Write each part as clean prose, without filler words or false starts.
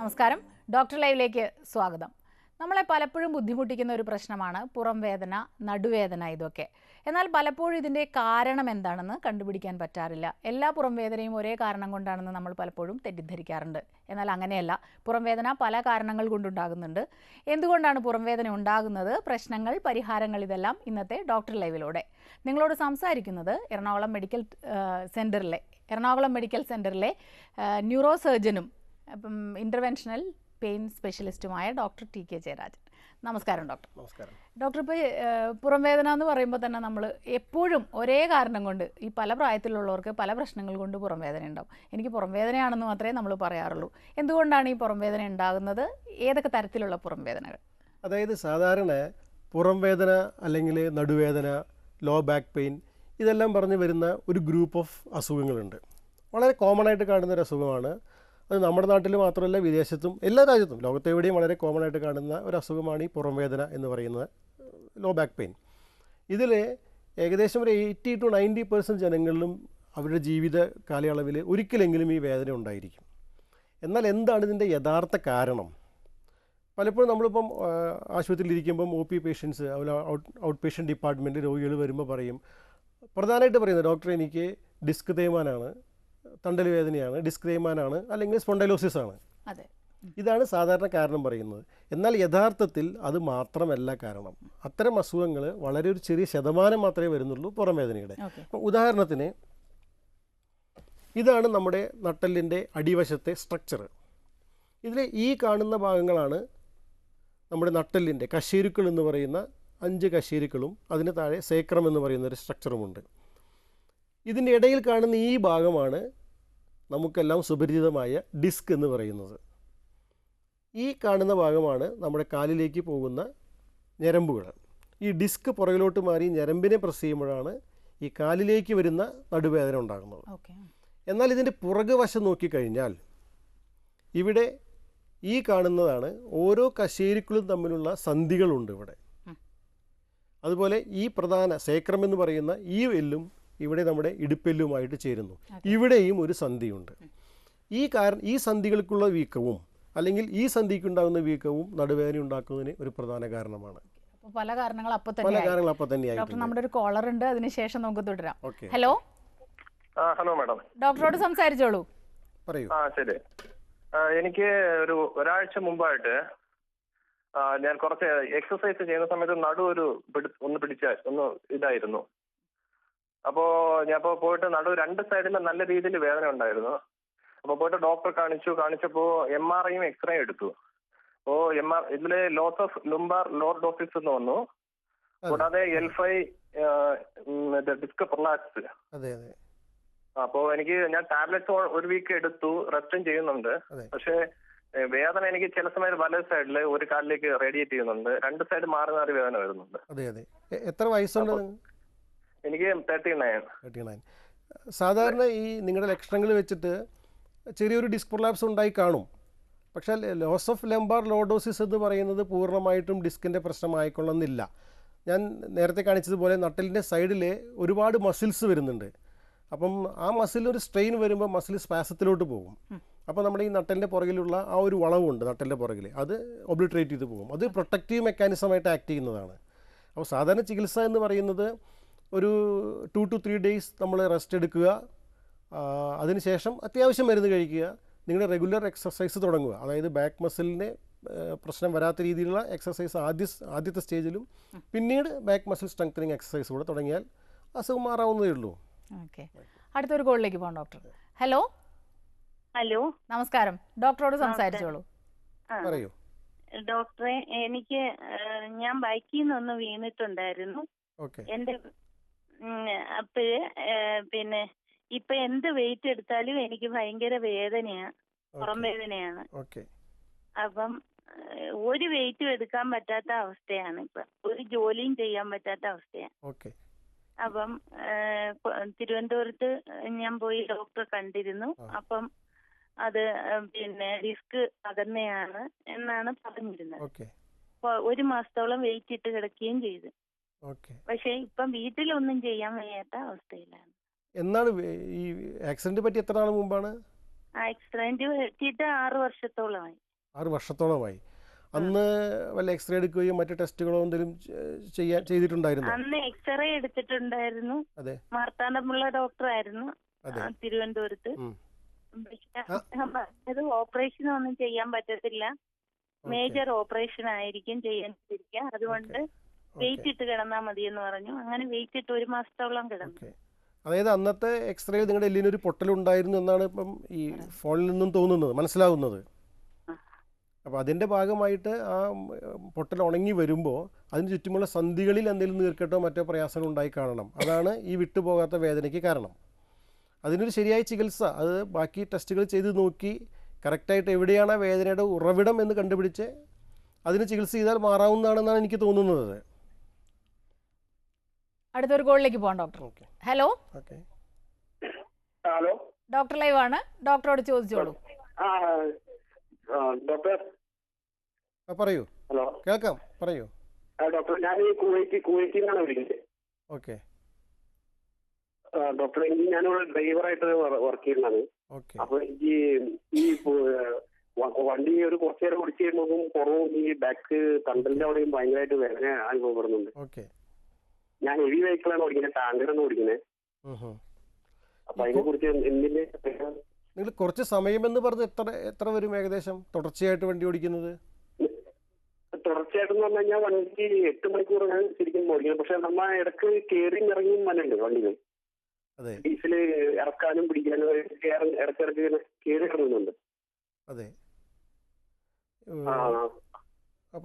നമസ്കാരം. ഡോക്ടർ ലൈവിലേക്ക് സ്വാഗതം. നമ്മളെ പലപ്പോഴും ബുദ്ധിമുട്ടിക്കുന്ന ഒരു പ്രശ്നമാണ് പുറം വേദന, നടുവേദന ഇതൊക്കെ. എന്നാൽ പലപ്പോഴും ഇതിൻ്റെ കാരണം എന്താണെന്ന് കണ്ടുപിടിക്കാൻ പറ്റാറില്ല. എല്ലാ പുറം വേദനയും ഒരേ കാരണം കൊണ്ടാണെന്ന് നമ്മൾ പലപ്പോഴും തെറ്റിദ്ധരിക്കാറുണ്ട്. എന്നാൽ അങ്ങനെയല്ല. പുറം വേദന പല കാരണങ്ങൾ കൊണ്ടുണ്ടാകുന്നുണ്ട്. എന്തുകൊണ്ടാണ് പുറം വേദന ഉണ്ടാകുന്നത്, പ്രശ്നങ്ങൾ, പരിഹാരങ്ങൾ, ഇതെല്ലാം ഇന്നത്തെ ഡോക്ടർ ലൈവിലൂടെ നിങ്ങളോട് സംസാരിക്കുന്നത് എറണാകുളം മെഡിക്കൽ സെൻറ്ററിലെ ന്യൂറോ സർജനും ഇൻ്റർവെൻഷണൽ പെയിൻ സ്പെഷ്യലിസ്റ്റുമായ ഡോക്ടർ ടി.കെ. ജയരാജൻ. നമസ്കാരം ഡോക്ടർ. നമസ്കാരം. ഡോക്ടർ, ഇപ്പോൾ പുറം വേദന എന്ന് പറയുമ്പോൾ തന്നെ നമ്മൾ എപ്പോഴും ഒരേ കാരണം കൊണ്ട്, ഈ പല പ്രായത്തിലുള്ളവർക്ക് പല പ്രശ്നങ്ങൾ കൊണ്ട് പുറം വേദന ഉണ്ടാവും. എനിക്ക് പുറം വേദനയാണെന്ന് മാത്രമേ നമ്മൾ പറയാറുള്ളൂ. എന്തുകൊണ്ടാണ് ഈ പുറം വേദന ഉണ്ടാകുന്നത്? ഏതൊക്കെ തരത്തിലുള്ള പുറം വേദനകൾ? അതായത് സാധാരണ പുറം വേദന അല്ലെങ്കിൽ നടുവേദന, ലോ ബാക്ക് പെയിൻ, ഇതെല്ലാം പറഞ്ഞു വരുന്ന ഒരു ഗ്രൂപ്പ് ഓഫ് അസുഖങ്ങളുണ്ട്. വളരെ കോമൺ ആയിട്ട് കാണുന്ന ഒരു അസുഖമാണ്. അത് നമ്മുടെ നാട്ടിൽ മാത്രമല്ല, വിദേശത്തും എല്ലാ രാജ്യത്തും ലോകത്തെവിടെയും വളരെ കോമൺ ആയിട്ട് കാണുന്ന ഒരു അസുഖമാണ് ഈ പുറം വേദന എന്ന് പറയുന്നത്, ലോ ബാക്ക് പെയിൻ. ഇതിൽ ഏകദേശം ഒരു 80 to 90% ജനങ്ങളിലും അവരുടെ ജീവിത കാലയളവിൽ ഒരിക്കലെങ്കിലും ഈ വേദന ഉണ്ടായിരിക്കും. എന്നാൽ എന്താണ് ഇതിൻ്റെ യഥാർത്ഥ കാരണം? പലപ്പോഴും നമ്മളിപ്പം ആശുപത്രിയിൽ ഇരിക്കുമ്പം OP പേഷ്യൻസ്, അതുപോലെ ഔട്ട് പേഷ്യൻ്റ് ഡിപ്പാർട്ട്മെൻറ്റ് രോഗികൾ വരുമ്പോൾ പറയും, പ്രധാനമായിട്ട് പറയുന്നത്, ഡോക്ടർ എനിക്ക് ഡിസ്ക് തേയ്മാനാണ്, തണ്ടൽ വേദനയാണ്, ഡിസ്ക് തേയ്മാനാണ്, അല്ലെങ്കിൽ സ്പോണ്ടൈലോസിസ് ആണ്. ഇതാണ് സാധാരണ കാരണം പറയുന്നത്. എന്നാൽ യഥാർത്ഥത്തിൽ അത് മാത്രമല്ല കാരണം. അത്തരം അസുഖങ്ങൾ വളരെ ഒരു ചെറിയ ശതമാനം മാത്രമേ വരുന്നുള്ളൂ പുറം വേദനയുടെ. ഉദാഹരണത്തിന്, ഇതാണ് നമ്മുടെ നട്ടെല്ലിൻ്റെ അടിവശത്തെ സ്ട്രക്ചർ. ഇതിൽ ഈ കാണുന്ന ഭാഗങ്ങളാണ് നമ്മുടെ നട്ടെല്ലിൻ്റെ കശേരുക്കൾ എന്ന് പറയുന്ന 5 കശേരുക്കളും അതിന് താഴെ സേക്രം എന്ന് പറയുന്ന ഒരു സ്ട്രക്ചറുമുണ്ട്. ഇതിൻ്റെ ഇടയിൽ കാണുന്ന ഈ ഭാഗമാണ് നമുക്കെല്ലാം സുപരിചിതമായ ഡിസ്ക് എന്ന് പറയുന്നത്. ഈ കാണുന്ന ഭാഗമാണ് നമ്മുടെ കാലിലേക്ക് പോകുന്ന ഞരമ്പുകൾ. ഈ ഡിസ്ക് പുറകിലോട്ട് മാറി ഞരമ്പിനെ പ്രസ് ചെയ്യുമ്പോഴാണ് ഈ കാലിലേക്ക് വരുന്ന നടുവേദന ഉണ്ടാകുന്നത്. എന്നാൽ ഇതിൻ്റെ പുറകു വശം നോക്കിക്കഴിഞ്ഞാൽ ഇവിടെ ഈ കാണുന്നതാണ് ഓരോ കശേരുക്കളും തമ്മിലുള്ള സന്ധികളുണ്ട് ഇവിടെ. അതുപോലെ ഈ പ്രധാന സേക്രം എന്ന് പറയുന്ന ഈ എല്ലും ഇവിടെ നമ്മുടെ ഇടുപ്പെല്ലുമായിട്ട് ചേരുന്നു. ഇവിടെയും ഒരു സന്ധിയുണ്ട്. ഈ സന്ധികൾക്കുള്ള വീക്കവും അല്ലെങ്കിൽ ഈ സന്ധിക്കുണ്ടാകുന്ന വീക്കവും നടുവേദന ഉണ്ടാക്കുന്നതിന് ഒരു പ്രധാന കാരണമാണ്. പല കാരണങ്ങൾ അപ്പോൾ തന്നെയായി. നമ്മുടെ ഒരു കോളർ ഉണ്ട്, അതിനുശേഷം നമുക്ക് തുടരാം. ഹലോ. Hello madam. ഡോക്ടറോട് സംസാരിച്ചോളൂ. പറയൂ. ശരി. എനിക്ക് ഒരാഴ്ച മുമ്പായിട്ട് ഞാൻ കുറച്ച് എക്സസൈസ് ചെയ്യുന്ന സമയത്ത് നടു ഒന്ന് ഇതായിരുന്നു. അപ്പോൾ ഞാൻ പോയിട്ട് നടു 2 സൈഡിലും നല്ല രീതിയിൽ വേദന ഉണ്ടായിരുന്നു. അപ്പോൾ പോയിട്ട് ഡോക്ടറെ കാണിച്ചപ്പോൾ MRIയും എക്സ്റേയും എടുത്തു. അപ്പോൾ ഇതില് ലോസ് ഓഫ് ലുംബാർ ലോർഡോസിസ് എന്ന് വന്നു. കൂടാതെ L5 ഡിസ്ക് പ്രൊലാപ്സ്. അപ്പോൾ ഞാൻ ടാബ്ലറ്റ്സ് 1 വീക്ക് എടുത്തു, റെസ്റ്റും ചെയ്യുന്നുണ്ട്. പക്ഷേ വേദന എനിക്ക് ചില സമയത്ത് വലത് സൈഡിൽ ഒരു കാലിലേക്ക് റേഡിയേറ്റ് ചെയ്യുന്നുണ്ട്. 2 സൈഡ് മാറി മാറി വേദന വരുന്നുണ്ട്. എത്ര വയസ്സുണ്ട്? എനിക്ക് 39. സാധാരണ ഈ നിങ്ങളുടെ ലക്ഷണങ്ങൾ വെച്ചിട്ട് ചെറിയൊരു ഡിസ്ക് പ്രൊലാപ്സ് ഉണ്ടായി കാണും. പക്ഷേ ലോസ് ഓഫ് ലംബാർ ലോർഡോസിസ് എന്ന് പറയുന്നത് പൂർണ്ണമായിട്ടും ഡിസ്കിൻ്റെ പ്രശ്നമായിക്കൊള്ളുന്നില്ല. ഞാൻ നേരത്തെ കാണിച്ചതുപോലെ നട്ടലിൻ്റെ സൈഡിൽ ഒരുപാട് മസിൽസ് വരുന്നുണ്ട്. അപ്പം ആ മസിലൊരു സ്ട്രെയിൻ വരുമ്പോൾ മസിൽ സ്പാസത്തിലോട്ട് പോകും. അപ്പോൾ നമ്മുടെ ഈ നട്ടലിൻ്റെ പുറകിലുള്ള ആ ഒരു വളവുണ്ട് നട്ടലിൻ്റെ പുറകിൽ, അത് ഒബ്ലിട്രേറ്റ് ചെയ്ത് പോകും. അത് പ്രൊട്ടക്റ്റീവ് മെക്കാനിസമായിട്ട് ആക്ട് ചെയ്യുന്നതാണ്. അപ്പോൾ സാധാരണ ചികിത്സ എന്ന് പറയുന്നത് ഒരു 2 to 3 days നമ്മൾ റെസ്റ്റ് എടുക്കുക, അതിനുശേഷം അത്യാവശ്യം മരുന്ന് കഴിക്കുക, നിങ്ങളുടെ റെഗുലർ എക്സസൈസ് തുടങ്ങുക. അതായത് ബാക്ക് മസിലിനെ പ്രശ്നം വരാത്ത രീതിയിലുള്ള എക്സസൈസ് ആദ്യത്തെ സ്റ്റേജിലും പിന്നീട് ബാക്ക് മസിൽ സ്ട്രെങ്തനിങ് എക്സസൈസ് കൂടെ തുടങ്ങിയാൽ അസുഖം മാറാവുന്നതേ ഉള്ളൂ. അടുത്തൊരു കോളിലേക്ക് പോകാം ഡോക്ടർ. ഹലോ. ഹലോ, നമസ്കാരം. ഡോക്ടറോട് സംസാരിച്ചോളൂ. പറയൂ. ഡോക്ടറെ, ഞാൻ ബൈക്കിൽ നിന്നൊന്ന് വീണിട്ടുണ്ടായിരുന്നു. എന്റെ അപ്പോഴ് ഇപ്പൊ എന്ത് വെയിറ്റ് എടുത്താലും എനിക്ക് ഭയങ്കര വേദനയാ, പുറം വേദനയാണ്. അപ്പം ഒരു വെയിറ്റും എടുക്കാൻ പറ്റാത്ത അവസ്ഥയാണ്. ഇപ്പൊ ഒരു ജോലിയും ചെയ്യാൻ പറ്റാത്ത അവസ്ഥയാണ്. അപ്പം തിരുവനന്തപുരത്ത് ഞാൻ പോയി ഡോക്ടറെ കണ്ടിരുന്നു. അപ്പം അത് ഡിസ്ക് അകന്നെയാണ് എന്നാണ് പറഞ്ഞിരുന്നത്. 1 മാസത്തോളം വെയിറ്റ് ഇട്ട് കിടക്കുകയും ചെയ്തു. പക്ഷെ ഇപ്പം വീട്ടിലൊന്നും ചെയ്യാൻ വയ്യാത്ത അവസ്ഥയിലാണ്. എന്നാണ് ഈ ആക്സിഡന്റ് പറ്റി എത്ര നാൾ മുമ്പാണ്? ആക്സിഡന്റ് പറ്റിയിട്ട് 6 വർഷത്തോളമായി. 6 വർഷത്തോളമായി. അന്ന് വല്ല എക്സ്റേ എടുക്കുകയോ മറ്റു ടെസ്റ്റുകളോ എന്തെങ്കിലും ചെയ്തിട്ടുണ്ടായിരുന്നു? അന്ന് എക്സ്റേ എടുത്തിട്ടുണ്ടായിരുന്നു. അതെ. മാർത്താണ്ഡമുള്ള ഡോക്ടറായിരുന്നു തിരുവനന്തപുരത്ത്. അത് ഓപ്പറേഷൻ ഒന്നും ചെയ്യാൻ പറ്റത്തില്ല, മേജർ ഓപ്പറേഷൻ ആയിരിക്കും ചെയ്യാനിരിക്കുക, അതുകൊണ്ട് വെയിറ്റ് ഇട്ട് കിടന്നാൽ മതി എന്ന് പറഞ്ഞു. അങ്ങനെ വെയിറ്റ് ഇട്ട് 1 മാസത്തോളം കിടന്നു. അതായത് അന്നത്തെ എക്സ്റേയിൽ നിങ്ങളുടെ എല്ലിനൊരു പൊട്ടലുണ്ടായിരുന്നു എന്നാണ് ഇപ്പം ഈ ഫോണിൽ നിന്നും തോന്നുന്നത്, മനസ്സിലാവുന്നത്. അപ്പോൾ അതിൻ്റെ ഭാഗമായിട്ട് ആ പൊട്ടൽ ഉണങ്ങി വരുമ്പോൾ അതിന് ചുറ്റുമുള്ള സന്ധികളിൽ എന്തെങ്കിലും നീർക്കെട്ടോ മറ്റോ പ്രയാസങ്ങൾ ഉണ്ടായി കാണണം. അതാണ് ഈ വിട്ടുപോകാത്ത വേദനയ്ക്ക് കാരണം. അതിനൊരു ശരിയായ ചികിത്സ, അത് ബാക്കി ടെസ്റ്റുകൾ ചെയ്ത് നോക്കി കറക്റ്റായിട്ട് എവിടെയാണ് വേദനയുടെ ഉറവിടം എന്ന് കണ്ടുപിടിച്ച് അതിന് ചികിത്സ ചെയ്താൽ മാറാവുന്നതാണെന്നാണ് എനിക്ക് തോന്നുന്നത്. അടുത്തൊരു കോളിലേക്ക് പോകാം doctor. Hello. Hello, doctor live ആണ്, ഡോക്ടറോട് ചോദിച്ചോളൂ. ഡോക്ടർ പറയൂ. ഹലോ, കേൾക്കാം, പറയൂ. ഡോക്ടർ, ഞാൻ ഈ കുവൈറ്റിൽ നിന്നാണ് വിളിക്കുന്നത്. ഓക്കെ ഡോക്ടർ, ഞാനിവിടെ ഡ്രൈവറായിട്ട് വർക്ക് ചെയ്യുന്നതാണ്. അപ്പൊ എനിക്ക് ഈ വണ്ടി ഒരു കുറച്ചു നേരം ഓടിച്ചു കഴിയുമ്പോൾ കുറവും ഈ ബാക്ക് തണ്ടലിന്റെ അവിടെയും ഭയങ്കരമായിട്ട് വേദന അനുഭവപ്പെടുന്നുണ്ട്. ഞാൻ ഹെവി വെഹിക്കിളാണ് ഓടിക്കുന്നത്, ടാങ്കറാണ് ഓടിക്കുന്നത്. അപ്പൊ അതിനെ കുറിച്ച് എന്തിന്റെ നിങ്ങൾ കുറച്ച് സമയമെന്ന് പറഞ്ഞ് എത്ര വരും ഏകദേശം തുടർച്ചയായിട്ട് വണ്ടി ഓടിക്കുന്നത്? തുടർച്ചയായിട്ടെന്ന് പറഞ്ഞു കഴിഞ്ഞാൽ വണ്ടിക്ക് 8 മണിക്കൂർ ഞാൻ ശരിക്കും ഓടിക്കുന്നത്. പക്ഷെ നമ്മ ഇടക്ക് കയറിയും ഇറങ്ങിയും വന്നുണ്ട് വണ്ടികൾ. ഡീസൽ ഇറക്കാനും പിടിക്കാനും ഇടക്കിടക്ക് കയറി ഇറങ്ങുന്നുണ്ട്. അതെ,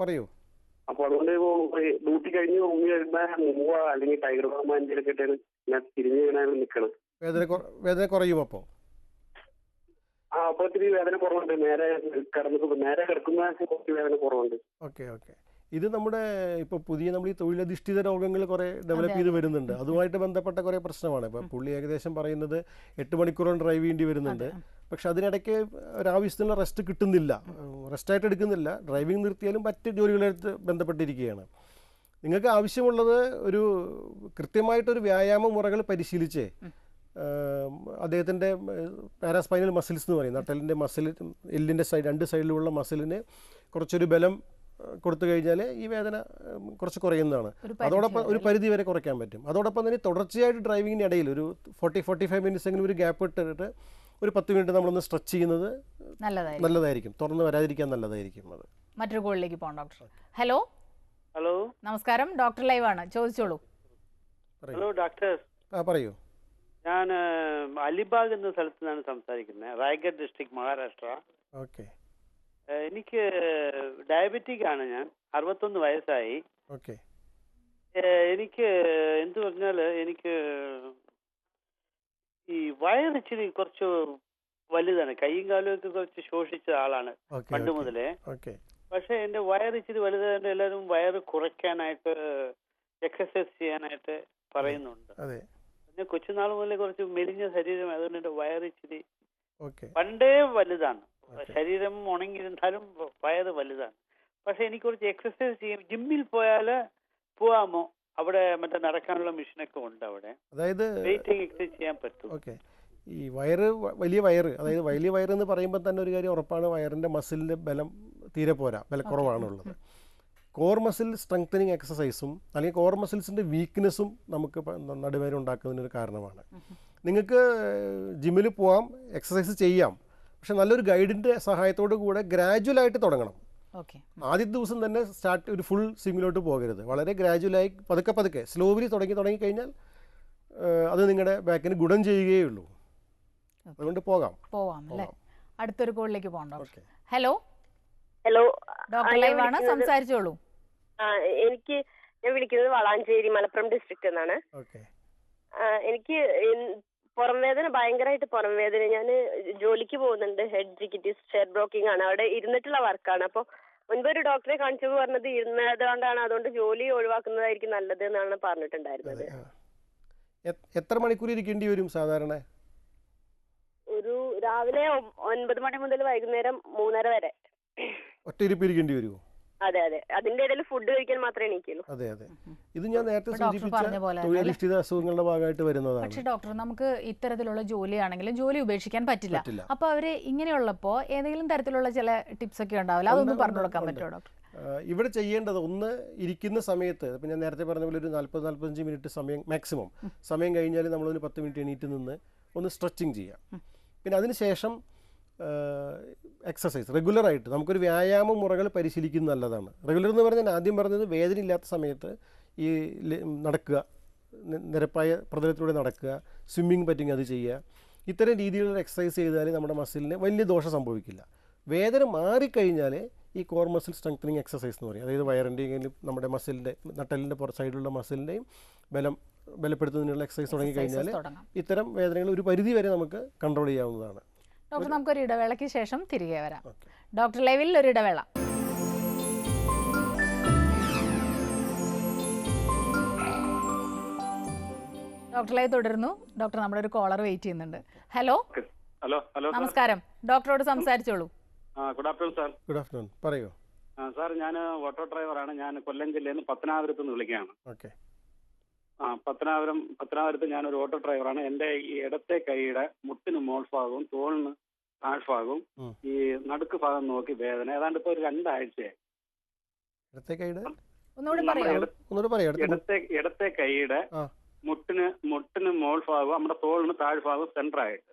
പറയൂ. അപ്പൊ അതുകൊണ്ട് ഡ്യൂട്ടി കഴിഞ്ഞ് റൂമിൽ വരുമ്പോ അല്ലെങ്കിൽ ടൈഗർ ഫാമ എന്തെങ്കിലും ഇട്ടാണ് ഞാൻ തിരിഞ്ഞു വീണാലും നിൽക്കണം. വേദന കുറയും അപ്പോൾ? അപ്പൊ ഇത്തിരി വേദന കുറവുണ്ട്. നേരെ കിടക്കുന്ന കുറച്ച് വേദന കുറവുണ്ട്. ഓക്കെ. ഇത് നമ്മുടെ ഇപ്പോൾ പുതിയ നമ്മൾ ഈ തൊഴിലധിഷ്ഠിത രോഗങ്ങൾ കുറേ ഡെവലപ്പ് ചെയ്ത് വരുന്നുണ്ട്. അതുമായിട്ട് ബന്ധപ്പെട്ട കുറേ പ്രശ്നമാണ്. ഇപ്പോൾ പുള്ളി ഏകദേശം പറയുന്നത് 8 മണിക്കൂറോളം ഡ്രൈവ് ചെയ്യേണ്ടി വരുന്നുണ്ട്. പക്ഷെ അതിനിടയ്ക്ക് ഒരാവശ്യത്തിനുള്ള റെസ്റ്റ് കിട്ടുന്നില്ല, റെസ്റ്റായിട്ട് എടുക്കുന്നില്ല. ഡ്രൈവിംഗ് നിർത്തിയാലും മറ്റ് ജോലികളായിട്ട് ബന്ധപ്പെട്ടിരിക്കുകയാണ്. നിങ്ങൾക്ക് ആവശ്യമുള്ളത് ഒരു കൃത്യമായിട്ടൊരു വ്യായാമ മുറകൾ പരിശീലിച്ച് അദ്ദേഹത്തിൻ്റെ പാരാസ്പൈനൽ മസിൽസ് എന്ന് പറയും, നട്ടലിൻ്റെ മസിൽ, എല്ലിൻ്റെ രണ്ട് സൈഡിലുള്ള മസിലിന് കുറച്ചൊരു ബലം കൊടുത്തു കഴിഞ്ഞാൽ ഈ വേദന കുറച്ച് കുറയുന്നതാണ്. അതോടൊപ്പം ഒരു പരിധി വരെ കുറയ്ക്കാൻ പറ്റും. അതോടൊപ്പം തന്നെ തുടർച്ചയായിട്ട് ഡ്രൈവിങ്ങിന് ഇടയിൽ ഒരു 40-45 മിനിറ്റ്സ് എങ്കിലും ഒരു ഗ്യാപ്പ് ഇട്ടിട്ട് ഒരു 10 മിനിറ്റ് നമ്മളൊന്ന് സ്ട്രെച്ച് ചെയ്യുന്നത് നല്ലതായിരിക്കും. തുറന്ന് വരാതിരിക്കാൻ നല്ലതായിരിക്കും. അത് മറ്റൊരു കോളിലേക്ക് പോകാം ഡോക്ടർ. ഹലോ. ഹലോ, നമസ്കാരം. ഡോക്ടർ ലൈവ് ആണ്, ചോദിച്ചോളൂ. Hello doctor. പറയൂ. ഞാൻ അലിബാഗ് എന്ന സ്ഥലത്ത് നിന്നാണ് സംസാരിക്കുന്നത്, റായ്ഗഡ് ഡിസ്ട്രിക്ട്, മഹാരാഷ്ട്ര. ഓക്കെ. എനിക്ക് ഡയബറ്റിക് ആണ്, ഞാൻ 61 വയസ്സായി. ഓക്കെ. എനിക്ക് എന്ത് പറഞ്ഞാൽ എനിക്ക് ഈ വയറിച്ചിരി കുറച്ച് വലുതാണ്, കൈയും കാലും ഒക്കെ കുറച്ച് ശോഷിച്ച ആളാണ് പണ്ട് മുതലേ. പക്ഷെ എന്റെ വയറിച്ചിരി വലുതായിട്ട് എല്ലാവരും വയറ് കുറയ്ക്കാനായിട്ട് എക്സസൈസ് ചെയ്യാനായിട്ട് പറയുന്നുണ്ട്. പിന്നെ കൊച്ചുനാൾ മുതലേ കുറച്ച് മെലിഞ്ഞ ശരീരം, അതുകൊണ്ട് എന്റെ വയറിച്ചിരി പണ്ടേ വലുതാണ്. ശരീരം ഉണങ്ങിയിരുന്നാലും വയറ് വലുതാണ്. പക്ഷെ എനിക്ക് കുറച്ച് എക്സസൈസ് ചെയ്യും. ജിമ്മിൽ പോവാമോ? അവിടെ മറ്റേ നടക്കാനുള്ള മെഷീനൊക്കെ ഉണ്ട് അവിടെ, അതായത് വെയിറ്റിംഗ് എക്സസൈസ് ചെയ്യാൻ പറ്റും. ഓക്കെ. ഈ വലിയ വയറ്, അതായത് വലിയ വയറെന്ന് പറയുമ്പോൾ തന്നെ ഒരു കാര്യം ഉറപ്പാണ്, വയറിൻ്റെ മസിലിൻ്റെ ബലം തീരെ പോരാ, ബലക്കുറവാണുള്ളത്. കോർ മസിൽ സ്ട്രെങ്തനിങ് എക്സസൈസും അല്ലെങ്കിൽ കോർ മസിൽസിൻ്റെ വീക്ക്നെസ്സും നമുക്ക് നടുവേദന ഉണ്ടാക്കുന്നതിനൊരു കാരണമാണ്. നിങ്ങൾക്ക് ജിമ്മിൽ പോവാം, എക്സസൈസ് ചെയ്യാം, പക്ഷെ നല്ലൊരു ഗൈഡിൻ്റെ സഹായത്തോടു കൂടെ ഗ്രാജുവലായിട്ട് തുടങ്ങണം. ആദ്യത്തെ ദിവസം തന്നെ ഒരു ഫുൾ സ്വിങ്ങിലോട്ട് പോകരുത്. വളരെ ഗ്രാജുവലായി പതുക്കെ സ്ലോലി തുടങ്ങിക്കഴിഞ്ഞാൽ അത് നിങ്ങളുടെ ബാക്കിന് ഗുണം ചെയ്യുകയുള്ളൂ. അതുകൊണ്ട് പോകാം അല്ലേ? അടുത്തൊരു കോളിലേക്ക് പോകണം. ഹലോ. ഡോക്ടർ ലൈവ് ആണ്, സംസാരിച്ചോളൂ. ഞാൻ വിളിക്കുന്നത് വളാഞ്ചേരി, മലപ്പുറം ഡിസ്ട്രിക്ട് എന്നാണ്. എനിക്ക് ഭയങ്കരമായിട്ട് പുറം വേദന. ഞാൻ ജോലിക്ക് പോകുന്നുണ്ട്, ഹെഡ് എക്സിക്യൂട്ടീവ് ഷെയർ ബ്രോക്കിംഗ് ആണ്, അവിടെ ഇരുന്നിട്ടുള്ള വർക്കാണ്. അപ്പോൾ മുൻപ് ഒരു ഡോക്ടറെ കാണിച്ചപ്പോൾ പറഞ്ഞത് ഇരുന്നതുകൊണ്ടാണ്, അതുകൊണ്ട് ജോലി ഒഴിവാക്കുന്നതായിരിക്കും നല്ലത് എന്നാണ് പറഞ്ഞിട്ടുണ്ടായിരുന്നത്. എത്ര മണിക്കൂർ ഇരിക്കേണ്ടി വരും സാധാരണ? ഒരു രാവിലെ 9 മണി മുതൽ വൈകുന്നേരം 3:30 വരെ. ഒറ്റ ഇരിപ്പ് ഇരിക്കേണ്ടി വരുമോ? അതെ അതെ, അതിന്റെ ഇടയിൽ ഫുഡ് കഴിക്കാൻ മാത്രമേ എണീക്കുള്ളൂ. അതെ അതെ, ഇത് ഞാൻ നേരത്തെ ഇപ്പൊ ഡോക്ടർ സൂചിപ്പിച്ച പറഞ്ഞ പോലെ തൊഴിലധിഷ്ഠിത അസുഖങ്ങളുടെ ഭാഗമായിട്ട് വരുന്നതാണ്. പക്ഷെ ഡോക്ടർ, നമുക്ക് ഇത്തരത്തിലുള്ള ജോലിയാണെങ്കിലും ജോലി ഉപേക്ഷിക്കാൻ പറ്റില്ല. പറ്റില്ല. അപ്പൊ അവര് ഇങ്ങനെയുള്ളപ്പോ ഏതെങ്കിലും തരത്തിലുള്ള ചില ടിപ്സ് ഒക്കെ ഉണ്ടാവില്ല, അതൊന്നും പറഞ്ഞു കൊടുക്കാൻ പറ്റുമോ ഡോക്ടർ? ഇവിടെ ചെയ്യേണ്ടത് ഒന്ന്, ഇരിക്കുന്ന സമയത്ത് ഇപ്പം ഞാൻ നേരത്തെ പറഞ്ഞ പോലെ ഒരു 40-45 മിനിറ്റ് സമയം മാക്സിമം സമയം കഴിഞ്ഞാൽ നമ്മളൊരു 10 മിനിറ്റ് എണീറ്റ് നിന്ന് ഒന്ന് സ്ട്രെച്ചിങ് ചെയ്യാം. പിന്നെ അതിനുശേഷം എക്സസൈസ് റെഗുലറായിട്ട് നമുക്കൊരു വ്യായാമ മുറകൾ പരിശീലിക്കുന്നത് നല്ലതാണ്. റെഗുലർ എന്ന് പറഞ്ഞാൽ ആദ്യം പറഞ്ഞത് വേദന ഇല്ലാത്ത സമയത്ത് ഈ നടക്കുക, നിരപ്പായ പ്രതലത്തിലൂടെ നടക്കുക, സ്വിമ്മിങ് പറ്റുമെങ്കിൽ അത് ചെയ്യുക. ഇത്തരം രീതിയിലുള്ള എക്സസൈസ് ചെയ്താൽ നമ്മുടെ മസിലിന് വലിയ ദോഷം സംഭവിക്കില്ല. വേദന മാറിക്കഴിഞ്ഞാൽ ഈ കോർ മസിൽ സ്ട്രെങ്തനിങ് എക്സസൈസ് എന്ന് പറയും. അതായത് വയറിൻ്റെയും നമ്മുടെ മസിലിൻ്റെ നട്ടലിൻ്റെ സൈഡിലുള്ള മസിലിൻ്റെയും ബലപ്പെടുത്തുന്നതിനുള്ള എക്സസൈസ് തുടങ്ങിക്കഴിഞ്ഞാൽ ഇത്തരം വേദനകൾ ഒരു പരിധി വരെ നമുക്ക് കൺട്രോൾ ചെയ്യാവുന്നതാണ്. ഡോക്ടർ, നമുക്കൊരു ഇടവേളയ്ക്ക് ശേഷം തിരികെ വരാം. ഡോക്ടർ ലൈവിൽ ഒരു ഇടവേള. ഡോക്ടർ ലൈവ് തുടരുന്നു. ഡോക്ടർ, നമ്മുടെ ഒരു കോളർ വെയിറ്റ് ചെയ്യുന്നുണ്ട്. ഹലോ ഹലോ ഹലോ നമസ്കാരം, ഡോക്ടറോട് സംസാരിച്ചോളൂ. Good afternoon sir. Good afternoon, പറയൂ. സാർ, ഞാൻ ഓട്ടോ ഡ്രൈവറാണ്. ഞാൻ കൊല്ലം ജില്ലയിൽ നിന്ന് പത്തനാപുരത്ത് നിന്ന് വിളിക്കുകയാണ്. ഓക്കെ. പത്തനാപുരത്ത് ഞാനൊരു ഓട്ടോ ഡ്രൈവറാണ്. എൻ്റെ ഈ ഇടത്തെ കൈയുടെ മുട്ടിന് മോൾഭാഗവും തോളിന് താഴ്ഭാഗവും ഈ നടുക്ക് ഭാഗം നോക്കി വേദന ഏതാണ്ട് ഇപ്പോൾ ഒരു 2 ആഴ്ചയായി. ഇടത്തെ കൈയുടെ മുട്ടിന് മോൾഭാഗവും നമ്മുടെ തോളിന് താഴ്ഭാഗവും സെന്ററായിട്ട്.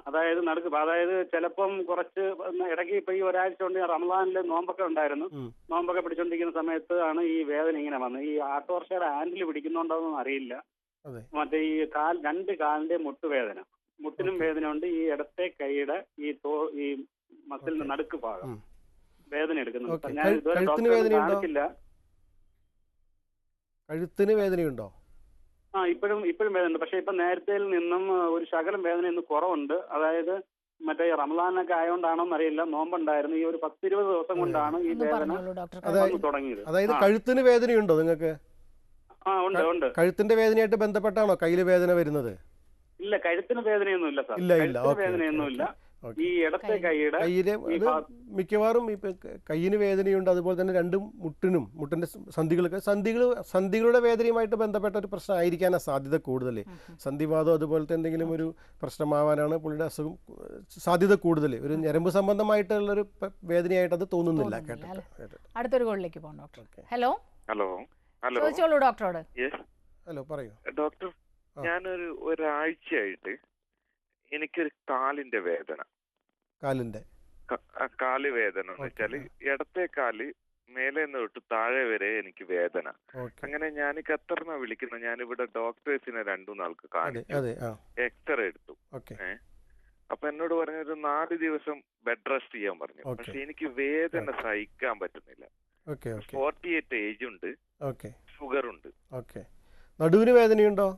അതായത് നടുക്ക്, അതായത് ചിലപ്പം കുറച്ച് ഇടയ്ക്ക് ഇപ്പൊ ഈ ഒരാഴ്ച കൊണ്ട് റമദാനില് നോമ്പൊക്കെ ഉണ്ടായിരുന്നു. നോമ്പൊക്കെ പിടിച്ചോണ്ടിരിക്കുന്ന സമയത്ത് ആണ് ഈ വേദന ഇങ്ങനെ വന്നത്. ഈ ഓട്ടോറിക്ഷയുടെ ഹാൻഡിൽ പിടിക്കുന്നുണ്ടോന്നൊന്നും അറിയില്ല. മറ്റേ ഈ 2 കാലിന്റെ മുട്ടുവേദന, മുട്ടിനും വേദന ഉണ്ട്. ഈ ഇടത്തെ കൈയുടെ ഈ മസിലിന്റെ നടുക്ക് ഭാഗം വേദന എടുക്കുന്നുണ്ട്. ഞാൻ ഇതുവരെ ഡോക്ടറെ കാണിച്ചില്ല. കഴുത്തിന് വേദനയുണ്ടോ? ഇപ്പോഴും വേദന, പക്ഷെ ഇപ്പൊ നേരത്തെ നിന്നും ഒരു ശകലം വേദന ഇന്ന് കുറവുണ്ട്. അതായത് മറ്റേ റമദാനൊക്കെ ആയതുകൊണ്ടാണോന്ന് അറിയില്ല, നോമ്പുണ്ടായിരുന്നു. ഈ ഒരു 10-20 ദിവസം കൊണ്ടാണ് ഈ വേദന തുടങ്ങിയത്. അതായത് കഴുത്തിന് വേദനയുണ്ടോ നിങ്ങൾക്ക്? ഉണ്ട്. കഴുത്തിന്റെ വേദനയായിട്ട് ബന്ധപ്പെട്ടാണോ കയ്യില് വേദന വരുന്നത്? ഇല്ല, കഴുത്തിന് വേദനയൊന്നുമില്ല സാർ. വേദനയൊന്നുമില്ല. ഈ ഇടത്തെ കൈയുടെ മിക്കവാറും കയ്യിന് വേദനയുണ്ട്. അതുപോലെ തന്നെ 2 മുട്ടിന്റെ സന്ധികളുടെ വേദനയുമായിട്ട് ബന്ധപ്പെട്ട ഒരു പ്രശ്നം ആയിരിക്കാനാണ് സാധ്യത കൂടുതൽ. സന്ധിവാദം അതുപോലത്തെ എന്തെങ്കിലും ഒരു പ്രശ്നമാവാനാണ് പുള്ളിയുടെ അസുഖം സാധ്യത കൂടുതൽ. ഒരു ഞരമ്പ് സംബന്ധമായിട്ടുള്ളൊരു വേദനയായിട്ട് അത് തോന്നുന്നില്ല. അടുത്തൊരു കോളിലേക്ക് പോകാം ഡോക്ടർ. ഹലോ ഹലോ ഹലോ ചോദിച്ചോളൂ ഡോക്ടറോട്. ഹലോ, പറയൂ ഡോക്ടർ. ഒരാഴ്ചയായിട്ട് എനിക്കൊരു കാലിന്റെ വേദന, കാല് വേദന എന്ന് വെച്ചാല് ഇടത്തെ കാല് മേലെ നിന്ന് തൊട്ട് താഴെ വരെ എനിക്ക് വേദന. അങ്ങനെ ഞാൻ ഖത്തറിനാ വിളിക്കുന്നത്. ഞാനിവിടെ ഡോക്ടേഴ്സിനെ 2 നാൾക്ക് കാണിച്ചു, എക്സ്റേ എടുത്തു. അപ്പൊ എന്നോട് പറഞ്ഞൊരു 4 ദിവസം ബെഡ് റെസ്റ്റ് ചെയ്യാൻ പറഞ്ഞു. പക്ഷെ എനിക്ക് വേദന സഹിക്കാൻ പറ്റുന്നില്ല. 48 ഏജ് ഉണ്ട്, ഷുഗർ ഉണ്ട്. നടുവിന് വേദനയുണ്ടോ?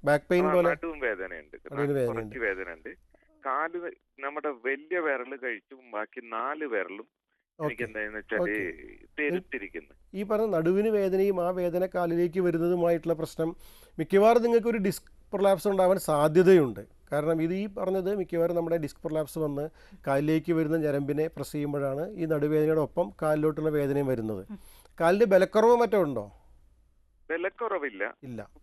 ബാക്ക് പെയിൻ പോലെ? നടുവും വേദനയുണ്ട്, കുറച്ച് വേദന ഉണ്ട്. കാല് നമ്മുടെ വലിയ വിരല് കഴിച്ചു ബാക്കി 4 വിരലും എനിക്ക് എന്താന്ന് വെച്ചാല് തെരുത്തിരിക്കുന്നു. ഈ പറഞ്ഞ നടുവിന് വേദനയും ആ വേദന കാലിലേക്ക് വരുന്നതുമായിട്ടുള്ള പ്രശ്നം മിക്കവാറും നിങ്ങൾക്ക് ഒരു ഡിസ്ക് പ്രൊലാപ്സ് ഉണ്ടാവാൻ സാധ്യതയുണ്ട്. കാരണം ഇത് ഈ പറഞ്ഞത് മിക്കവാറും നമ്മുടെ ഡിസ്ക് പ്രൊലാപ്സ് വന്ന് കാലിലേക്ക് വരുന്ന ഞരമ്പിനെ പ്രസ് ചെയ്യുമ്പോഴാണ് ഈ നടുവേദനയുടെ ഒപ്പം കാലിലോട്ടുള്ള വേദനയും വരുന്നത്. കാലിന്റെ ബലക്കുറവ് മറ്റോ ഉണ്ടോ? വിലക്കുറവില്ല.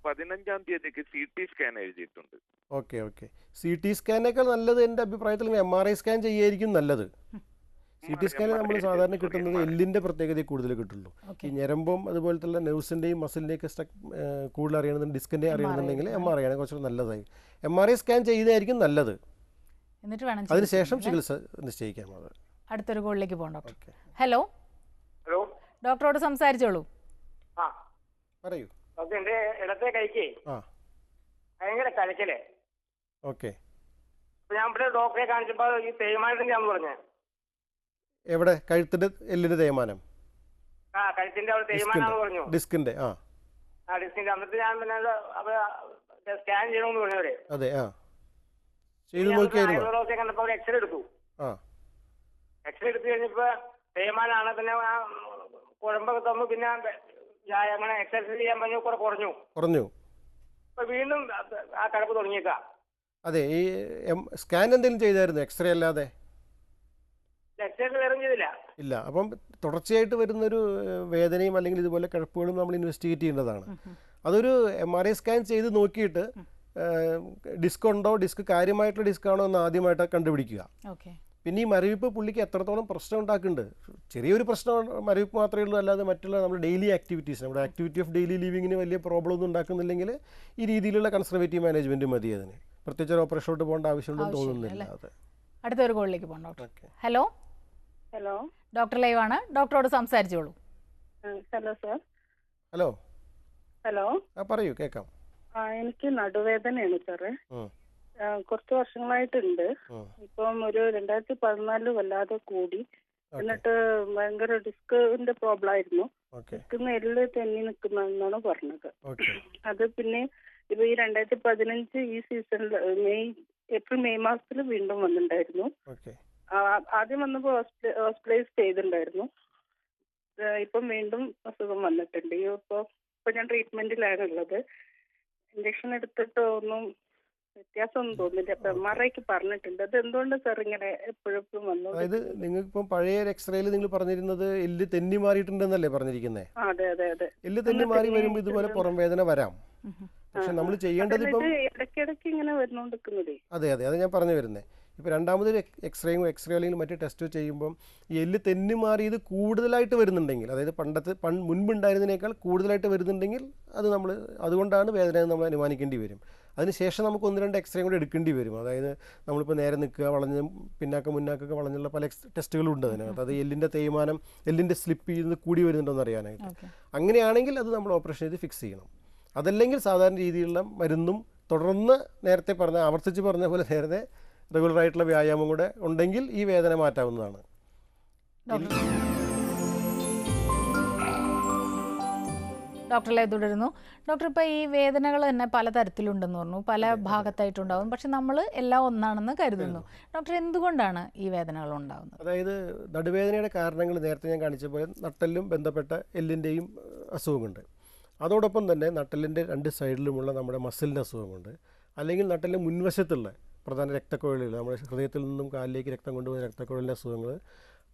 15-ാം തീയതിക്ക് CT സ്കാൻ എഴുതിയിട്ടുണ്ട്. ഓക്കെ. CT സ്കാനേക്കാൾ നല്ലത് എൻ്റെ അഭിപ്രായത്തിൽ MRI സ്കാൻ ചെയ്യായിരിക്കും നല്ലത്. CT സ്കാനിൽ നമ്മൾ സാധാരണ കിട്ടുന്നത് എല്ലിൻ്റെ പ്രത്യേകതയെ കൂടുതൽ കിട്ടുള്ളൂ. ഈ ഞരമ്പും അതുപോലത്തെ നെർവ്സിൻ്റെയും മസിലിൻ്റെയൊക്കെ കൂടുതൽ അറിയണമെന്ന് ഡിസ്കിൻ്റെ അറിയണമെന്നുണ്ടെങ്കിൽ MRI ആണ് കുറച്ചുകൂടി നല്ലതായി. MRI സ്കാൻ ചെയ്യുന്നതായിരിക്കും നല്ലത്. അതിനുശേഷം ചികിത്സ നിശ്ചയിക്കാം. അടുത്തൊരു കോളിലേക്ക് പോകാം ഡോക്ടർ. ഹലോ ഡോക്ടറോട് സംസാരിച്ചോളൂ. പറയൂ. എന്റെ ഇടത്തെ കൈക്ക് ഭയങ്കര കലക്കല്. ഞാൻ ഇവിടെ ഡോക്ടറെ കാണിച്ചപ്പോ ഈ തേയ്മാനത്തിന്റെ പറഞ്ഞു. എവിടെ? കഴുത്തിന്റെ എല്ലിന്റെ തേയ്മാനം? കഴുത്തിന്റെ അവിടെ തേയ്മാനാന്ന് പറഞ്ഞു. ഡിസ്കിന്റെ? ഡിസ്കിന്റെ. എന്നിട്ട് ഞാൻ പിന്നെ സ്കാൻ ചെയ്യണമെന്ന് പറഞ്ഞവരെ. അതെ. ചെയ്തു നോക്കിയായിരുന്നു. കണ്ടപ്പോ എക്സ്റേ എടുത്തു. എക്സ്റേ എടുത്തു കഴിഞ്ഞപ്പോ തേയ്മാനാണ്. പിന്നെ കുഴമ്പൊക്കെ തന്നു. പിന്നെ അങ്ങനെ എക്സർസൈസ് ചെയ്യാൻ പറഞ്ഞു, കുറഞ്ഞു. വീണ്ടും ആ കടപ്പ് തുടങ്ങിയേക്കാം. അതെ. ഈ സ്കാൻ എന്തെങ്കിലും ചെയ്തായിരുന്നു എക്സ്റേ അല്ലാതെ? എക്സ്റേ വേറെ ചെയ്തില്ല. ഇല്ല. അപ്പം തുടർച്ചയായിട്ട് വരുന്നൊരു വേദനയും അല്ലെങ്കിൽ ഇതുപോലെ കിഴപ്പുകളും നമ്മൾ ഇൻവെസ്റ്റിഗേറ്റ് ചെയ്യേണ്ടതാണ്. അതൊരു MRI സ്കാൻ ചെയ്ത് നോക്കിയിട്ട് ഡിസ്ക് ഉണ്ടോ, ഡിസ്ക് കാര്യമായിട്ടുള്ള ഡിസ്ക് ആണോ എന്ന് ആദ്യമായിട്ട് കണ്ടുപിടിക്കുക. പിന്നെ ഈ മരവിപ്പ് പുള്ളിക്ക് എത്രത്തോളം പ്രശ്നം ഉണ്ടാക്കുന്നുണ്ട്. ചെറിയൊരു പ്രശ്നം മരവിപ്പ് മാത്രമേ ഉള്ളൂ, അല്ലാതെ മറ്റുള്ള നമ്മുടെ ഡെയിലി ആക്ടിവിറ്റീസ്, നമ്മുടെ ആക്ടിവിറ്റി ഓഫ് ഡെയിലി ലിവിങ്ങിന് വലിയ പ്രോബ്ലം ഒന്നും ഉണ്ടാക്കുന്നില്ലെങ്കിൽ ഈ രീതിയിലുള്ള കൺസർവേറ്റീവ് മാനേജ്മെൻറ്റ് മതി. അതിന് പ്രത്യേകിച്ച് ഒരു ഓപ്പറേഷനോട്ട് പോകേണ്ട ആവശ്യമുണ്ടെന്ന് തോന്നുന്നില്ല. അതെ. അടുത്തൊരു കോളിലേക്ക് പോകണം doctor. Hello hello, doctor live ആണ്, ഡോക്ടറോട് സംസാരിച്ചോളൂ. Hello sir. ഹലോ ഹലോ, പറയൂ, കേൾക്കാം. എനിക്ക് നടുവേദനയാണ് സാറേ. കുറച്ച് വർഷങ്ങളായിട്ടുണ്ട്. ഇപ്പം ഒരു 2014 വല്ലാതെ കൂടി. എന്നിട്ട് ഭയങ്കര ഡിസ്കിന്റെ പ്രോബ്ലം ആയിരുന്നു. ഡിസ്കിന്ന് എല്ല് തെന്നി നിൽക്കുന്നെന്നാണ് പറഞ്ഞത്. അത് പിന്നെ ഇപ്പൊ ഈ 2015 ഈ സീസണിൽ ഏപ്രിൽ മെയ് മാസത്തിൽ വീണ്ടും വന്നിട്ടുണ്ടായിരുന്നു. ആദ്യം വന്നപ്പോ ഹോസ്പിറ്റലൈസ് ചെയ്തിട്ടുണ്ടായിരുന്നു. ഇപ്പം വീണ്ടും അസുഖം വന്നിട്ടുണ്ട്. ഇപ്പൊ ഞാൻ ട്രീറ്റ്മെന്റിലാണ് ഉള്ളത്. ഇഞ്ചക്ഷൻ എടുത്തിട്ട് ഒന്നും വ്യത്യാസമൊന്നും തോന്നില്ല. അപ്പൊ MRIക്ക് പറഞ്ഞിട്ടുണ്ട്. അത് എന്തുകൊണ്ട് സാർ ഇങ്ങനെ എപ്പോഴും വന്നു? അതായത് നിങ്ങൾക്കിപ്പം പഴയ എക്സ്റേയിൽ നിങ്ങൾ പറഞ്ഞിരുന്നത് എല്ല് തെന്നി മാറിയിട്ടുണ്ടെന്നല്ലേ പറഞ്ഞിരിക്കുന്നത്? അതെ അതെ അതെ. എല്ല് തെന്നി മാറി വരുമ്പോൾ ഇതുപോലെ പുറം വേദന വരാം. പക്ഷെ നമ്മൾ ചെയ്യേണ്ടത് ഇപ്പം ഇടയ്ക്കിടയ്ക്ക് ഇങ്ങനെ വരുന്നോണ്ടിരിക്കുന്നതേ. അതെ അതെ, അത് ഞാൻ പറഞ്ഞു വരുന്നത്. ഇപ്പോൾ രണ്ടാമതൊരു എക്സ്റേ അല്ലെങ്കിൽ മറ്റ് ടെസ്റ്റ് ചെയ്യുമ്പം ഈ എല്ല് തെന്നി മാറിയത് കൂടുതലായിട്ട് വരുന്നുണ്ടെങ്കിൽ, അതായത് മുൻപുണ്ടായിരുന്നതിനേക്കാൾ കൂടുതലായിട്ട് വരുന്നുണ്ടെങ്കിൽ അതുകൊണ്ടാണ് വേദന എന്ന് നമ്മൾ അനുമാനിക്കേണ്ടി വരും. അതിനുശേഷം നമുക്ക് 1-2 എക്സ്റേ കൂടെ എടുക്കേണ്ടി വരും. അതായത് നമ്മളിപ്പോൾ നേരെ നിൽക്കുക, വളഞ്ഞ് മുന്നാക്കൊക്കെ വളഞ്ഞുള്ള പല ടെസ്റ്റുകളുണ്ട് അതിനകത്ത്. അത് എല്ലിൻ്റെ തേയ്മാനം, എല്ലിൻ്റെ സ്ലിപ്പ് ചെയ്യുന്നത് കൂടി വരുന്നുണ്ടോ എന്ന് അറിയാനായിട്ട്. അങ്ങനെയാണെങ്കിൽ അത് നമ്മൾ ഓപ്പറേഷൻ ചെയ്ത് ഫിക്സ് ചെയ്യണം. അതല്ലെങ്കിൽ സാധാരണ രീതിയിലുള്ള മരുന്നും തുടർന്ന് നേരത്തെ ആവർത്തിച്ച് പറഞ്ഞ പോലെ നേരത്തെ റെഗുലറായിട്ടുള്ള വ്യായാമം കൂടെ ഉണ്ടെങ്കിൽ ഈ വേദന മാറ്റാവുന്നതാണ്. ഡോക്ടറിലെ തുടരുന്നു. ഡോക്ടർ, ഇപ്പോൾ ഈ വേദനകൾ തന്നെ പലതരത്തിലുണ്ടെന്ന് പറഞ്ഞു, പല ഭാഗത്തായിട്ടുണ്ടാകും. പക്ഷെ നമ്മൾ എല്ലാം ഒന്നാണെന്ന് കരുതുന്നു. ഡോക്ടർ, എന്തുകൊണ്ടാണ് ഈ വേദനകൾ ഉണ്ടാകുന്നത്? അതായത് നടുവേദനയുടെ കാരണങ്ങൾ നേരത്തെ ഞാൻ കാണിച്ച പോലെ നട്ടെല്ലും ബന്ധപ്പെട്ട എല്ലിൻ്റെയും അസുഖമുണ്ട്. അതോടൊപ്പം തന്നെ നട്ടെല്ലിൻ്റെ 2 സൈഡിലുമുള്ള നമ്മുടെ മസിലിൻ്റെ അസുഖമുണ്ട്. അല്ലെങ്കിൽ നട്ടെല്ലിൻ്റെ മുൻവശത്തുള്ള പ്രധാന രക്തക്കുഴലുകൾ, നമ്മുടെ ഹൃദയത്തിൽ നിന്നും കാലിലേക്ക് രക്തം കൊണ്ടുപോകുന്ന രക്തക്കുഴലിൻ്റെ അസുഖങ്ങൾ,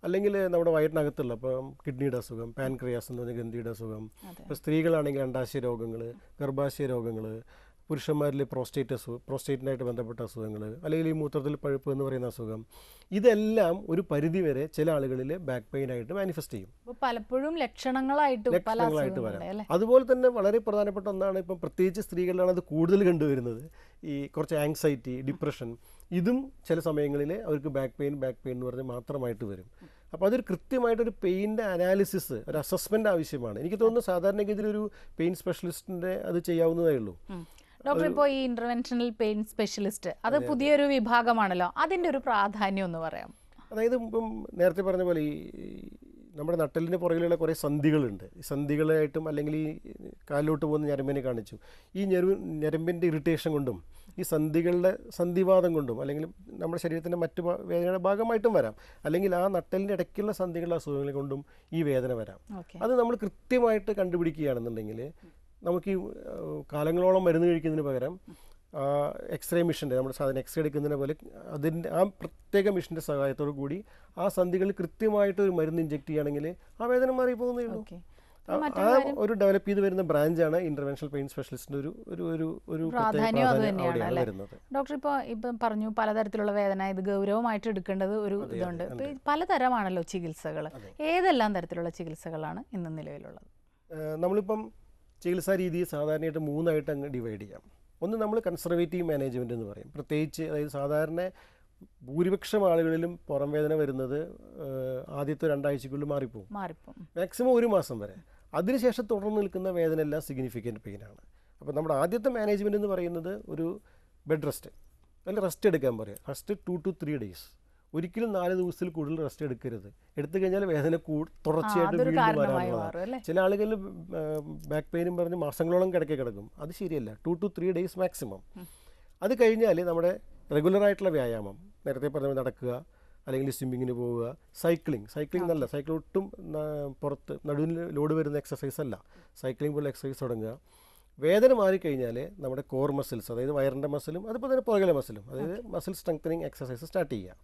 അല്ലെങ്കിൽ നമ്മുടെ വയറ്റിനകത്തുള്ള ഇപ്പം കിഡ്നിയുടെ അസുഖം, പാൻക്രിയാസ് എന്ന് പറഞ്ഞ ഗ്രന്ഥിയുടെ അസുഖം, ഇപ്പോൾ സ്ത്രീകളാണെങ്കിൽ അണ്ഡാശയ രോഗങ്ങൾ, ഗർഭാശയ രോഗങ്ങൾ, പുരുഷന്മാരിൽ പ്രോസ്റ്റേറ്റിനായിട്ട് ബന്ധപ്പെട്ട അസുഖങ്ങൾ, അല്ലെങ്കിൽ ഈ മൂത്രത്തിൽ പഴുപ്പ് എന്ന് പറയുന്ന അസുഖം, ഇതെല്ലാം ഒരു പരിധിവരെ ചില ആളുകളിൽ ബാക്ക് പെയിൻ ആയിട്ട് മാനിഫെസ്റ്റ് ചെയ്യും. പലപ്പോഴും ലക്ഷണങ്ങളായിട്ട് വരാം. അതുപോലെ തന്നെ വളരെ പ്രധാനപ്പെട്ട ഒന്നാണ്, ഇപ്പം പ്രത്യേകിച്ച് സ്ത്രീകളിലാണ് അത് കൂടുതൽ കണ്ടുവരുന്നത്, ഈ കുറച്ച് ആങ്സൈറ്റി, ഡിപ്രഷൻ. ഇതും ചില സമയങ്ങളിൽ അവർക്ക് ബാക്ക് പെയിൻ എന്ന് പറഞ്ഞ് മാത്രമായിട്ട് വരും. അപ്പോൾ അതൊരു കൃത്യമായിട്ടൊരു പെയിൻ്റെ അനാലിസിസ്, ഒരു അസസ്മെൻ്റ് ആവശ്യമാണ്. എനിക്ക് തോന്നുന്നു സാധാരണഗതിയിൽ ഒരു പെയിൻ സ്പെഷ്യലിസ്റ്റിൻ്റെ അത് ചെയ്യാവുന്നതേ ഉള്ളൂ. ഡോക്ടർ, ഇപ്പോൾ ഈ ഇൻ്റർവെൻഷണൽ പെയിൻ സ്പെഷ്യലിസ്റ്റ് അത് പുതിയൊരു വിഭാഗമാണല്ലോ, അതിൻ്റെ ഒരു പ്രാധാന്യം ഒന്ന് പറയാം. അതായത് ഇപ്പം നേരത്തെ പറഞ്ഞ പോലെ ഈ നമ്മുടെ നട്ടെല്ലിന് പുറകിലുള്ള കുറേ സന്ധികളുണ്ട്. ഈ സന്ധികളായിട്ടും അല്ലെങ്കിൽ ഈ കാലിലോട്ട് പോകുന്ന ഞരമ്പിനെ കാണിച്ചു. ഈ ഞരമ്പിൻ്റെ ഇറിറ്റേഷൻ കൊണ്ടും ഈ സന്ധികളുടെ സന്ധിവാദം കൊണ്ടും അല്ലെങ്കിൽ നമ്മുടെ ശരീരത്തിൻ്റെ മറ്റു വേദനയുടെ ഭാഗമായിട്ടും വരാം. അല്ലെങ്കിൽ ആ നട്ടെല്ലിൻ്റെ ഇടയ്ക്കുള്ള സന്ധികളുടെ അസുഖങ്ങൾ കൊണ്ടും ഈ വേദന വരാം. അത് നമ്മൾ കൃത്യമായിട്ട് കണ്ടുപിടിക്കുകയാണെന്നുണ്ടെങ്കിൽ നമുക്ക് ഈ കാലങ്ങളോളം മരുന്ന് കഴിക്കുന്നതിന് പകരം എക്സ്റേ മിഷൻ്റെ, നമ്മുടെ സാധാരണ എക്സ്റേ എടുക്കുന്നതിനെ പോലെ അതിൻ്റെ ആ പ്രത്യേക മിഷൻ്റെ സഹായത്തോടു കൂടി ആ സന്ധികളിൽ കൃത്യമായിട്ട് ഒരു മരുന്ന് ഇഞ്ചെക്ട് ചെയ്യുകയാണെങ്കിൽ ആ വേദന മാറി പോകുന്നേ ഉള്ളൂ. ആ ഒരു ഡെവലപ്പ് ചെയ്ത് വരുന്ന ബ്രാഞ്ചാണ് ഇന്റർവെൻഷണൽ പെയിൻ സ്പെഷ്യലിസ്റ്റിൻ്റെ ഒരു പ്രാധാന്യം അത് തന്നെയാണ് വരുന്നത്. ഡോക്ടർ, ഇപ്പം പറഞ്ഞു പലതരത്തിലുള്ള വേദന, ഇത് ഗൗരവമായിട്ട് എടുക്കേണ്ടത് ഒരു ഇതുണ്ട്. പലതരമാണല്ലോ ചികിത്സകൾ. ഏതെല്ലാം തരത്തിലുള്ള ചികിത്സകളാണ് ഇന്ന് നിലവിലുള്ളത്? നമ്മളിപ്പം ചികിത്സാ രീതിയെ സാധാരണയായിട്ട് 3ആയിട്ട് അങ്ങ് ഡിവൈഡ് ചെയ്യാം. ഒന്ന് നമ്മൾ കൺസർവേറ്റീവ് മാനേജ്മെൻറ്റ് എന്ന് പറയും. പ്രത്യേകിച്ച് അതായത് സാധാരണ ഭൂരിപക്ഷം ആളുകളിലും പുറം വേദന വരുന്നത് ആദ്യത്തെ 2 ആഴ്ചക്കുള്ളിൽ മാറിപ്പോകും, മാക്സിമം 1 മാസം വരെ. അതിനുശേഷം തുടർന്ന് നിൽക്കുന്ന വേദന എല്ലാം സിഗ്നിഫിക്കൻറ്റ് പെയിനാണ്. അപ്പോൾ നമ്മുടെ ആദ്യത്തെ മാനേജ്മെൻറ്റ് എന്ന് പറയുന്നത് ഒരു ബെഡ് റെസ്റ്റ്, അല്ലെങ്കിൽ റെസ്റ്റ് എടുക്കാൻ പറയാം. Rest 2 to 3 days. ഒരിക്കലും 4 ദിവസത്തിൽ കൂടുതൽ റെസ്റ്റ് എടുക്കരുത്. എടുത്തു കഴിഞ്ഞാൽ വേദന തുടർച്ചയായിട്ട് വീണ്ടും വരാനുള്ളതാണ്. ചില ആളുകളിൽ ബാക്ക് പെയിനും പറഞ്ഞ് മാസങ്ങളോളം കിടക്കും. അത് ശരിയല്ല. 2 to 3 days മാക്സിമം. അത് കഴിഞ്ഞാൽ നമ്മുടെ റെഗുലറായിട്ടുള്ള വ്യായാമം, നേരത്തെ പറഞ്ഞ നടക്കുക, അല്ലെങ്കിൽ സ്വിമ്മിങ്ങിന് പോവുക, സൈക്ലിംഗ് നല്ല, സൈക്കിൾ ഒട്ടും പുറത്ത് നടുവിന് ലോഡ് വരുന്ന എക്സസൈസ് അല്ല. സൈക്ലിംഗ് പോലെ എക്സസൈസ് തുടങ്ങുക. വേദന മാറിക്കഴിഞ്ഞാൽ നമ്മുടെ കോർ മസിൽസ്, അതായത് വയറിൻ്റെ മസിലും അതുപോലെ തന്നെ പുറകിലെ മസിലും, അതായത് മസിൽ സ്ട്രെങ്തനിങ് എക്സസൈസ് സ്റ്റാർട്ട് ചെയ്യുക.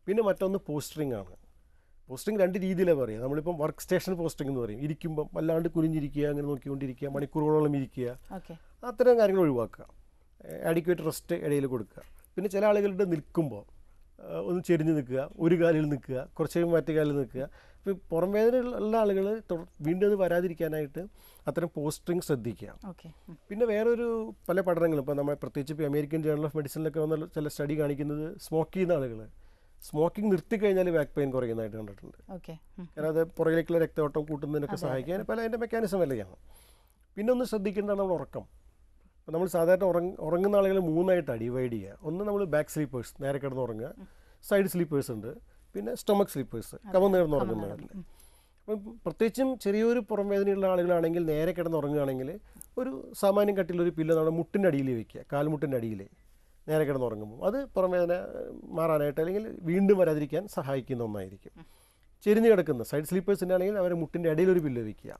പിന്നെ മറ്റൊന്ന് പോസ്റ്ററിംഗ് ആണ്. പോസ്റ്റിംഗ് 2 രീതിയിലാണ് പറയുക. നമ്മളിപ്പം വർക്ക് സ്റ്റേഷൻ പോസ്റ്റിംഗ് എന്ന് പറയും. ഇരിക്കുമ്പം വല്ലാണ്ട് കുനിഞ്ഞിരിക്കുക, അങ്ങനെ നോക്കിക്കൊണ്ടിരിക്കുക, മണിക്കൂറുകളോളം ഇരിക്കുക, അത്തരം കാര്യങ്ങൾ ഒഴിവാക്കുക. ആഡിക്വേറ്റ് റെസ്റ്റ് ഇടയിൽ കൊടുക്കുക. പിന്നെ ചില ആളുകളുടെ നിൽക്കുമ്പോൾ ഒന്ന് ചെരിഞ്ഞ് നിൽക്കുക, ഒരു കാലിൽ നിൽക്കുക, കുറച്ച് മറ്റു കാലിൽ നിൽക്കുക. ഇപ്പോൾ പുറം വേദന ഉള്ള ആളുകൾ വീണ്ടും അത് വരാതിരിക്കാനായിട്ട് അത്തരം പോസ്റ്റിംഗ് ശ്രദ്ധിക്കുക. പിന്നെ വേറൊരു പല പഠനങ്ങളും ഇപ്പോൾ നമ്മൾ പ്രത്യേകിച്ച് ഇപ്പോൾ അമേരിക്കൻ ജേർണൽ ഓഫ് മെഡിസിനിലൊക്കെ വന്ന ചില സ്റ്റഡി കാണിക്കുന്നത് സ്മോക്ക് ചെയ്യുന്ന ആളുകൾ സ്മോക്കിംഗ് നിർത്തിക്കഴിഞ്ഞാൽ ബാക്ക് പെയിൻ കുറയുന്നതായിട്ട് കണ്ടിട്ടുണ്ട്. കാരണം അത് പുറകിലേക്കുള്ള രക്തയോട്ടം കൂട്ടുന്നതിനൊക്കെ സഹായിക്കാൻ പല അതിൻ്റെ മെക്കാനിസം എല്ലാം. പിന്നെ ഒന്ന് ശ്രദ്ധിക്കേണ്ടതാണ് നമ്മൾ ഉറക്കം. അപ്പോൾ നമ്മൾ സാധാരണ ഉറങ്ങുന്ന ആളുകൾ 3ആയിട്ടാണ് ഡിവൈഡ് ചെയ്യുക. ഒന്ന് നമ്മൾ ബാക്ക് സ്ലീപ്പേഴ്സ്, നേരെ കിടന്ന് ഉറങ്ങുക. സൈഡ് സ്ലീപ്പേഴ്സ് ഉണ്ട്. പിന്നെ സ്റ്റൊമക്ക് സ്ലീപ്പേഴ്സ്, കമന്നേർന്ന് ഉറങ്ങുന്നവരിൽ. അപ്പം പ്രത്യേകിച്ചും ചെറിയൊരു പുറം വേദനയുള്ള ആളുകളാണെങ്കിൽ നേരെ കിടന്ന് ഉറങ്ങുകയാണെങ്കിൽ ഒരു സാമാന്യം കട്ടിലൊരു പില്ലോ നമ്മുടെ മുട്ടിൻ്റെ അടിയിൽ വയ്ക്കുക, കാൽമുട്ടിൻ്റെ അടിയിൽ നേരെ കിടന്ന് ഉറങ്ങുമ്പോൾ അത് പുറം വേദന മാറാനായിട്ട് അല്ലെങ്കിൽ വീണ്ടും വരാതിരിക്കാൻ സഹായിക്കുന്ന ഒന്നായിരിക്കും. ചെരിഞ്ഞ് കിടക്കുന്ന സൈഡ് സ്ലീപ്പേഴ്സിൻ്റെ ആണെങ്കിൽ അവരെ മുട്ടിൻ്റെ ഇടയിൽ ഒരു പില്ലോ വയ്ക്കുക.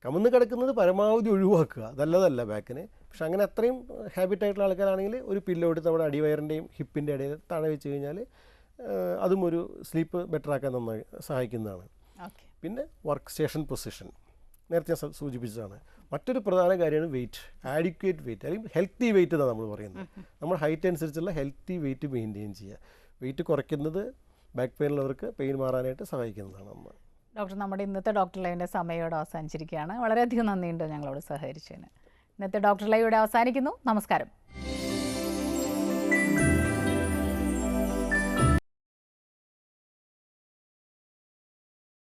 കമന്ന് കിടക്കുന്നത് പരമാവധി ഒഴിവാക്കുക, നല്ലതല്ല ബാക്കിന്. പക്ഷെ അങ്ങനെ അത്രയും ഹാബിറ്റായിട്ടുള്ള ആൾക്കാരാണെങ്കിൽ ഒരു പില്ലോ എടുത്ത് നമ്മുടെ അടിവയറിൻ്റെയും ഹിപ്പിൻ്റെ ഇടയിൽ താഴെ വെച്ച് കഴിഞ്ഞാൽ അതും ഒരു സ്ലീപ്പ് ബെറ്റർ ആക്കാൻ നന്നായി സഹായിക്കുന്നതാണ്. പിന്നെ വർക്ക് സ്റ്റേഷൻ പൊസിഷൻ നേരത്തെ ഞാൻ സൂചിപ്പിച്ചതാണ്. മറ്റൊരു പ്രധാന കാര്യമാണ് വെയിറ്റ്, ആഡിക്വേറ്റ് വെയിറ്റ് അല്ലെങ്കിൽ ഹെൽത്തി വെയിറ്റ് എന്നാണ് നമ്മൾ പറയുന്നത്. നമ്മൾ ഹൈറ്റ് അനുസരിച്ചുള്ള ഹെൽത്തി വെയിറ്റ് മെയിൻറ്റെയിൻ ചെയ്യുക. വെയിറ്റ് കുറയ്ക്കുന്നത് ബാക്ക് പെയിനുള്ളവർക്ക് പെയിൻ മാറാനായിട്ട് സഹായിക്കുന്നതാണ്. നമ്മൾ ഡോക്ടർ, നമ്മുടെ ഇന്നത്തെ ഡോക്ടർ ലൈവിൻ്റെ സമയോടെ അവസാനിച്ചിരിക്കുകയാണ്. വളരെയധികം നന്ദിയുണ്ട് ഞങ്ങളോട് സഹകരിച്ചതിന്. ഇന്നത്തെ ഡോക്ടർ ലൈവ് ഇവിടെ അവസാനിക്കുന്നു. നമസ്കാരം.